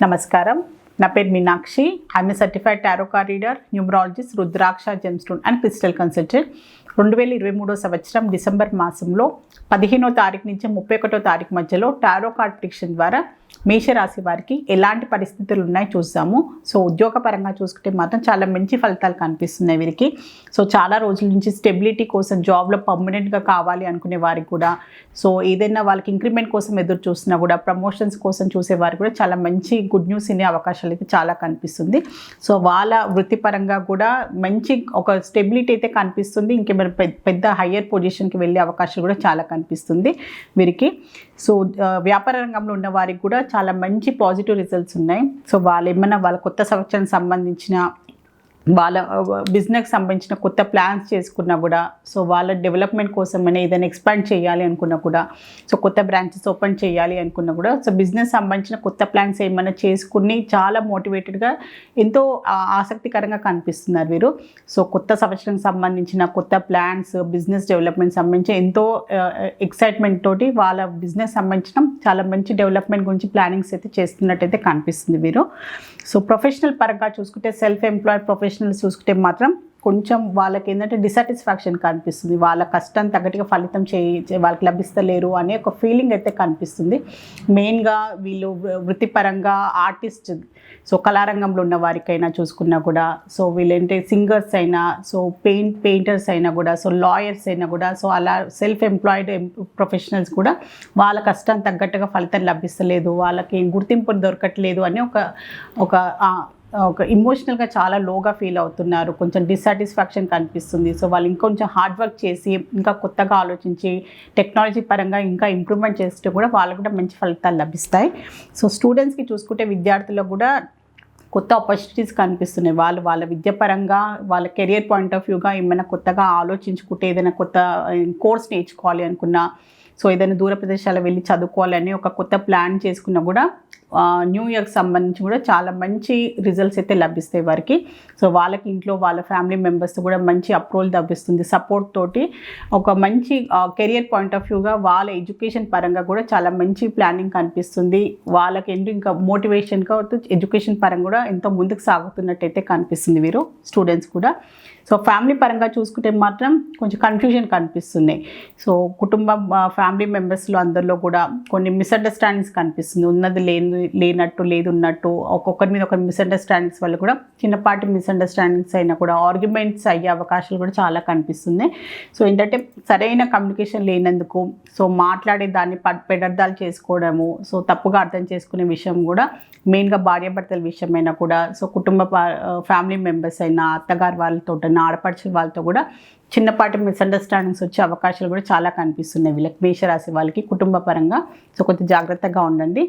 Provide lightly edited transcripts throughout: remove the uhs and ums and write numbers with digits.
నమస్కారం. నా పేరు Meenakshi. I'm a certified tarot card reader, numerologist, rudraksha gemstone and crystal consultant. 2023 సంవత్సరం డిసెంబర్ మాసంలో 15వ తారీఖు నుంచి 31వ తారీఖు మధ్యలో టారో కార్డ్ ప్రిడిక్షన్ ద్వారా మేషరాశి వారికి ఎలాంటి పరిస్థితులు ఉన్నాయి చూద్దాము. సో ఉద్యోగపరంగా చూసుకుంటే మాత్రం చాలా మంచి ఫలితాలు కనిపిస్తున్నాయి వీరికి. సో చాలా రోజుల నుంచి స్టెబిలిటీ కోసం జాబ్లో పర్మనెంట్గా కావాలి అనుకునే వారికి కూడా, సో ఏదైనా వాళ్ళకి ఇంక్రిమెంట్ కోసం ఎదురు చూసినా కూడా, ప్రమోషన్స్ కోసం చూసే వారికి కూడా చాలా మంచి గుడ్ న్యూస్ వినే అవకాశాలు అయితే చాలా కనిపిస్తుంది. సో వాళ్ళ వృత్తిపరంగా కూడా మంచి ఒక స్టెబిలిటీ అయితే కనిపిస్తుంది. ఇంకేమైనా పెద్ద హయ్యర్ పొజిషన్కి వెళ్ళే అవకాశాలు కూడా చాలా కనిపిస్తుంది వీరికి. సో వ్యాపార రంగంలో ఉన్న వారికి కూడా చాలా మంచి పాజిటివ్ రిజల్ట్స్ ఉన్నాయి. సో వాళ్ళు ఏమైనా వాళ్ళ కొత్త సంవత్సరానికి సంబంధించిన వాళ్ళ బిజినెస్కి సంబంధించిన కొత్త ప్లాన్స్ చేసుకున్నా కూడా, సో వాళ్ళ డెవలప్మెంట్ కోసం ఏదైనా ఎక్స్పాండ్ చేయాలి అనుకున్నా కూడా, సో కొత్త బ్రాంచెస్ ఓపెన్ చేయాలి అనుకున్నా కూడా, సో బిజినెస్ సంబంధించిన కొత్త ప్లాన్స్ ఏమైనా చేసుకుని చాలా మోటివేటెడ్గా ఎంతో ఆసక్తికరంగా కనిపిస్తున్నారు వీరు. సో కొత్త సంవత్సరానికి సంబంధించిన కొత్త ప్లాన్స్, బిజినెస్ డెవలప్మెంట్ సంబంధించి ఎంతో ఎక్సైట్మెంట్ తోటి వాళ్ళ బిజినెస్ సంబంధించిన చాలా మంచి డెవలప్మెంట్ గురించి ప్లానింగ్స్ అయితే చేస్తున్నట్టయితే కనిపిస్తుంది వీరు. సో ప్రొఫెషనల్ పరంగా చూసుకుంటే, సెల్ఫ్ ఎంప్లాయిడ్ ప్రొఫెషనల్స్ చూసుకుంటే మాత్రం కొంచెం వాళ్ళకి ఏంటంటే డిసాటిస్ఫాక్షన్ కనిపిస్తుంది. వాళ్ళ కష్టం తగ్గట్టుగా ఫలితం వాళ్ళకి లభిస్తలేరు అనే ఒక ఫీలింగ్ అయితే కనిపిస్తుంది. మెయిన్గా వీళ్ళు వృత్తిపరంగా ఆర్టిస్ట్, సో కళారంగంలో ఉన్న వారికైనా చూసుకున్నా కూడా, సో వీళ్ళంటే సింగర్స్ అయినా, సో పెయింటర్స్ అయినా కూడా, సో లాయర్స్ అయినా కూడా, సో అలా సెల్ఫ్ ఎంప్లాయిడ్ ప్రొఫెషనల్స్ కూడా వాళ్ళ కష్టం తగ్గట్టుగా ఫలితం లభిస్తలేదు, వాళ్ళకి గుర్తింపు దొరకట్లేదు అని ఒక ఇమోషనల్గా చాలా లోగా ఫీల్ అవుతున్నారు. కొంచెం డిస్సాటిస్ఫాక్షన్ కనిపిస్తుంది. సో వాళ్ళు ఇంకొంచెం హార్డ్ వర్క్ చేసి, ఇంకా కొత్తగా ఆలోచించి, టెక్నాలజీ పరంగా ఇంకా ఇంప్రూవ్మెంట్ చేస్తే కూడా వాళ్ళకు కూడా మంచి ఫలితాలు లభిస్తాయి. సో స్టూడెంట్స్కి చూసుకుంటే, విద్యార్థులకు కూడా కొత్త ఆపర్చునిటీస్ కనిపిస్తున్నాయి. వాళ్ళ విద్యాపరంగా, వాళ్ళ కెరియర్ పాయింట్ ఆఫ్ వ్యూగా ఏమైనా కొత్తగా ఆలోచించుకుంటే, ఏదైనా కొత్త కోర్స్ నేర్చుకోవాలి అనుకున్నా, సో ఏదైనా దూర ప్రదేశాలకు వెళ్ళి చదువుకోవాలని ఒక కొత్త ప్లాన్ చేసుకున్నా కూడా న్యూ ఇయర్కి సంబంధించి కూడా చాలా మంచి రిజల్ట్స్ అయితే లభిస్తాయి వారికి. సో వాళ్ళకి ఇంట్లో వాళ్ళ ఫ్యామిలీ మెంబర్స్ కూడా మంచి అప్రూవల్ లభిస్తుంది. సపోర్ట్ తోటి ఒక మంచి కెరియర్ పాయింట్ ఆఫ్ వ్యూగా వాళ్ళ ఎడ్యుకేషన్ పరంగా కూడా చాలా మంచి ప్లానింగ్ కనిపిస్తుంది. వాళ్ళకి ఇంకా మోటివేషన్గా ఎడ్యుకేషన్ పరంగా కూడా ఎంతో ముందుకు సాగుతున్నట్టయితే కనిపిస్తుంది వీరు స్టూడెంట్స్ కూడా. సో ఫ్యామిలీ పరంగా చూసుకుంటే మాత్రం కొంచెం కన్ఫ్యూజన్ కనిపిస్తున్నాయి. సో ఫ్యామిలీ మెంబర్స్లో అందరిలో కూడా కొన్ని మిస్అండర్స్టాండింగ్స్ కనిపిస్తుంది. ఉన్నది లేనట్టు, లేదు ఉన్నట్టు, ఒక్కొక్కరి మీద ఒక మిస్అండర్స్టాండింగ్స్ వల్ల కూడా చిన్నపాటి మిస్అండర్స్టాండింగ్స్ అయినా కూడా ఆర్గ్యుమెంట్స్ అయ్యే అవకాశాలు కూడా చాలా కనిపిస్తున్నాయి. సో ఏంటంటే సరైన కమ్యూనికేషన్ లేనందుకు, సో మాట్లాడే దాన్ని పెడర్థాలు చేసుకోవడము, సో తప్పుగా అర్థం చేసుకునే విషయం కూడా మెయిన్గా భార్యాభర్తల విషయమైనా కూడా, సో ఫ్యామిలీ మెంబర్స్ అయినా, అత్తగారు వాళ్ళతో, ఆడపడుచు వాళ్ళతో కూడా చిన్నపాటి మిస్అండర్స్టాండింగ్స్ వచ్చే అవకాశాలు కూడా చాలా కనిపిస్తున్నాయి వీళ్ళకి, మేషరాశి వాళ్ళకి కుటుంబ పరంగా. సో కొంచెం జాగ్రత్తగా ఉండండి.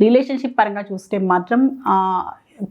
రిలేషన్షిప్ పరంగా చూస్తే మాత్రం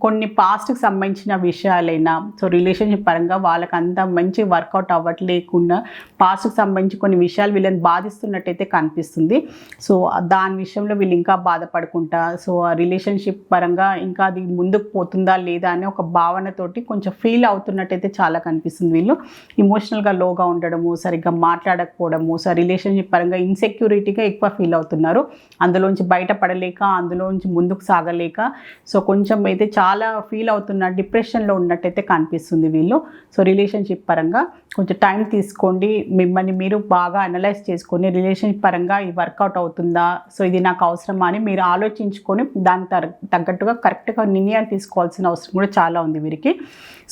కొన్ని పాస్ట్కి సంబంధించిన విషయాలైనా, సో రిలేషన్షిప్ పరంగా వాళ్ళకి అంత మంచి వర్కౌట్ అవ్వట్లేకుండా పాస్ట్కి సంబంధించి కొన్ని విషయాలు వీళ్ళని బాధిస్తున్నట్టయితే కనిపిస్తుంది. సో దాని విషయంలో వీళ్ళు ఇంకా బాధపడుకుంటా, సో ఆ రిలేషన్షిప్ పరంగా ఇంకా అది ముందుకు పోతుందా లేదా అనే ఒక భావనతోటి కొంచెం ఫీల్ అవుతున్నట్టయితే చాలా కనిపిస్తుంది. వీళ్ళు ఇమోషనల్గా లోగా ఉండడము, సరిగ్గా మాట్లాడకపోవడము, సో రిలేషన్షిప్ పరంగా ఇన్సెక్యూరిటీగా ఎక్కువ ఫీల్ అవుతున్నారు. అందులోంచి బయటపడలేక, అందులోంచి ముందుకు సాగలేక, సో కొంచెం అయితే చాలా ఫీల్ అవుతున్న డిప్రెషన్లో ఉన్నట్టయితే కనిపిస్తుంది వీళ్ళు. సో రిలేషన్షిప్ పరంగా కొంచెం టైం తీసుకోండి, మిమ్మల్ని మీరు బాగా అనలైజ్ చేసుకొని, రిలేషన్షిప్ పరంగా ఇది వర్కౌట్ అవుతుందా, సో ఇది నాకు అవసరమా అని మీరు ఆలోచించుకొని దానికి తగ్గట్టుగా కరెక్ట్గా నిర్ణయాలు తీసుకోవాల్సిన అవసరం కూడా చాలా ఉంది వీరికి.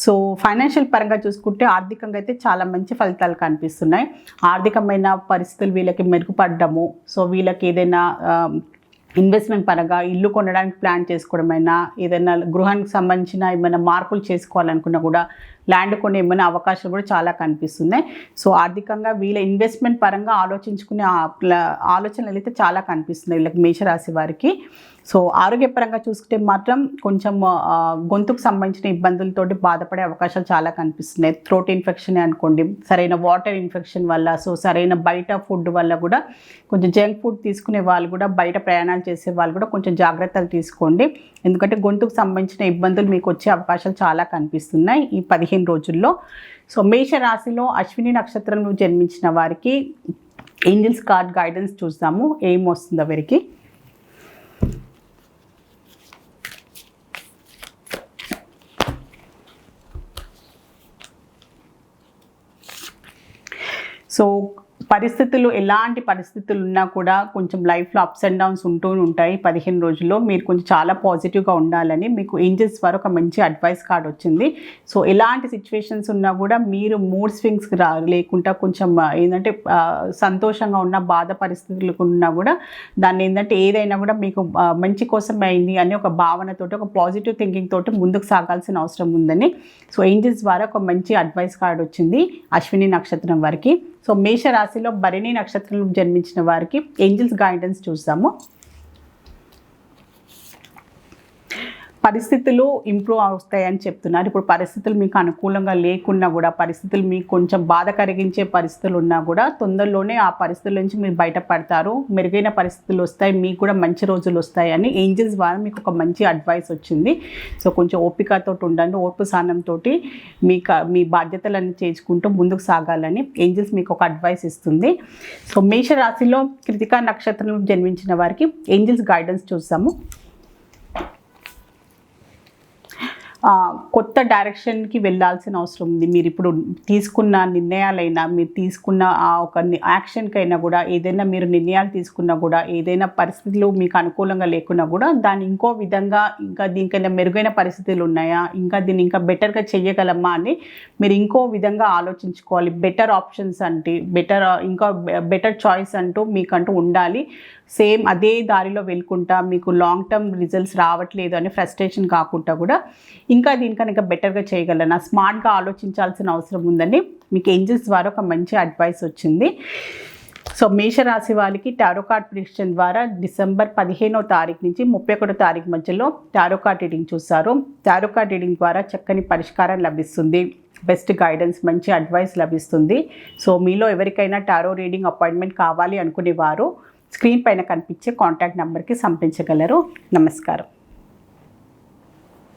సో ఫైనాన్షియల్ పరంగా చూసుకుంటే ఆర్థికంగా అయితే చాలా మంచి ఫలితాలు కనిపిస్తున్నాయి. ఆర్థికమైన పరిస్థితులు వీళ్ళకి మెరుగుపడ్డము, సో వీళ్ళకి ఏదైనా ఇన్వెస్ట్మెంట్ పరంగా ఇల్లు కొనడానికి ప్లాన్ చేసుకోవడమైనా, ఏదైనా గృహానికి సంబంధించిన ఏమైనా మార్పులు చేసుకోవాలనుకున్నా కూడా, ల్యాండ్ కొనే ఏమైనా అవకాశాలు కూడా చాలా కనిపిస్తున్నాయి. సో ఆర్థికంగా వీళ్ళ ఇన్వెస్ట్మెంట్ పరంగా ఆలోచించుకునే ఆలోచనలు అయితే చాలా కనిపిస్తున్నాయి వీళ్ళకి, మేషరాశి వారికి. సో ఆరోగ్యపరంగా చూసుకుంటే మాత్రం కొంచెం గొంతుకు సంబంధించిన ఇబ్బందులతోటి బాధపడే అవకాశాలు చాలా కనిపిస్తున్నాయి. థ్రోట్ ఇన్ఫెక్షన్ అనుకోండి, సరైన వాటర్ ఇన్ఫెక్షన్ వల్ల, సో సరైన బయట ఫుడ్ వల్ల కూడా, కొంచెం జంక్ ఫుడ్ తీసుకునే వాళ్ళు కూడా, బయట ప్రయాణాలు చేసే వాళ్ళు కూడా కొంచెం జాగ్రత్తలు తీసుకోండి. ఎందుకంటే గొంతుకు సంబంధించిన ఇబ్బందులు మీకు వచ్చే అవకాశాలు చాలా కనిపిస్తున్నాయి ఈ 15 రోజుల్లో. సో మేషరాశిలో అశ్విని నక్షత్రంలో జన్మించిన వారికి ఏంజల్స్ కార్డ్ గైడెన్స్ చూద్దాము, ఏం వస్తుందో వీరికి. సో పరిస్థితులు ఎలాంటి పరిస్థితులు ఉన్నా కూడా కొంచెం లైఫ్లో అప్స్ అండ్ డౌన్స్ ఉంటూ ఉంటాయి. 15 రోజుల్లో మీరు కొంచెం చాలా పాజిటివ్గా ఉండాలని మీకు ఏంజల్స్ ద్వారా ఒక మంచి అడ్వైస్ కార్డ్ వచ్చింది. సో ఎలాంటి సిచ్యువేషన్స్ ఉన్నా కూడా మీరు మూడ్ స్వింగ్స్కి లేకుండా కొంచెం ఏంటంటే సంతోషంగా ఉన్న బాధ పరిస్థితులకు ఉన్నా కూడా దాన్ని ఏంటంటే ఏదైనా కూడా మీకు మంచి కోసం అయింది అని ఒక భావనతోటి ఒక పాజిటివ్ థింకింగ్ తోటి ముందుకు సాగాల్సిన అవసరం ఉందని సో ఏంజల్స్ ద్వారా ఒక మంచి అడ్వైస్ కార్డ్ వచ్చింది అశ్విని నక్షత్రం వారికి. సో మేషరాశిలో భరణి నక్షత్రంలో జన్మించిన వారికి ఏంజల్స్ గైడెన్స్ చూసాము. పరిస్థితులు ఇంప్రూవ్ అవుతాయని చెప్తున్నారు. ఇప్పుడు పరిస్థితులు మీకు అనుకూలంగా లేకున్నా కూడా, పరిస్థితులు మీకు కొంచెం బాధ కలిగించే పరిస్థితులు ఉన్నా కూడా తొందరలోనే ఆ పరిస్థితుల నుంచి మీరు బయటపడతారు. మెరుగైన పరిస్థితులు వస్తాయి, మీకు కూడా మంచి రోజులు వస్తాయని ఏంజల్స్ ద్వారా మీకు ఒక మంచి అడ్వైస్ వచ్చింది. సో కొంచెం ఓపికతో ఉండండి, ఓర్పు సహనంతో మీ బాధ్యతలన్నీ చేసుకుంటూ ముందుకు సాగాలని ఏంజల్స్ మీకు ఒక అడ్వైస్ ఇస్తుంది. సో మేషరాశిలో కృతికా నక్షత్రంలో జన్మించిన వారికి ఏంజల్స్ గైడెన్స్ చూసాము. కొత్త డైరెక్షన్కి వెళ్ళాల్సిన అవసరం ఉంది. మీరు ఇప్పుడు తీసుకున్న నిర్ణయాలైనా, మీరు తీసుకున్న ఒక యాక్షన్కైనా కూడా, ఏదైనా మీరు నిర్ణయాలు తీసుకున్నా కూడా, ఏదైనా పరిస్థితులు మీకు అనుకూలంగా లేకున్నా కూడా దాన్ని ఇంకో విధంగా, ఇంకా దీనికైనా మెరుగైన పరిస్థితులు ఉన్నాయా, ఇంకా దీన్ని ఇంకా బెటర్గా చేయగలమా అని మీరు ఇంకో విధంగా ఆలోచించుకోవాలి. బెటర్ ఆప్షన్స్ అంటే ఇంకా బెటర్ చాయిస్ అంటూ మీకంటూ ఉండాలి. సేమ్ అదే దారిలో వెళ్ళుకుంటా మీకు లాంగ్ టర్మ్ రిజల్ట్స్ రావట్లేదు అని ఫ్రస్ట్రేషన్ కాకుండా కూడా ఇంకా దీనికన్నా ఇంకా బెటర్గా చేయగలనా, స్మార్ట్గా ఆలోచించాల్సిన అవసరం ఉందని మీకు ఏంజల్స్ ద్వారా ఒక మంచి అడ్వైస్ వచ్చింది. సో మేషరాశి వాళ్ళకి టారో కార్డ్ ప్రిడిక్షన్ ద్వారా డిసెంబర్ 15వ తారీఖు నుంచి 31వ తారీఖు మధ్యలో టారో కార్డ్ రీడింగ్ చూస్తారు. టారో కార్డ్ రీడింగ్ ద్వారా చక్కని పరిష్కారం లభిస్తుంది, బెస్ట్ గైడెన్స్, మంచి అడ్వైస్ లభిస్తుంది. సో మీలో ఎవరికైనా టారో రీడింగ్ అపాయింట్మెంట్ కావాలి అనుకునేవారు స్క్రీన్ పైన కనిపించే కాంటాక్ట్ నెంబర్కి సంప్రదించగలరు. నమస్కారం.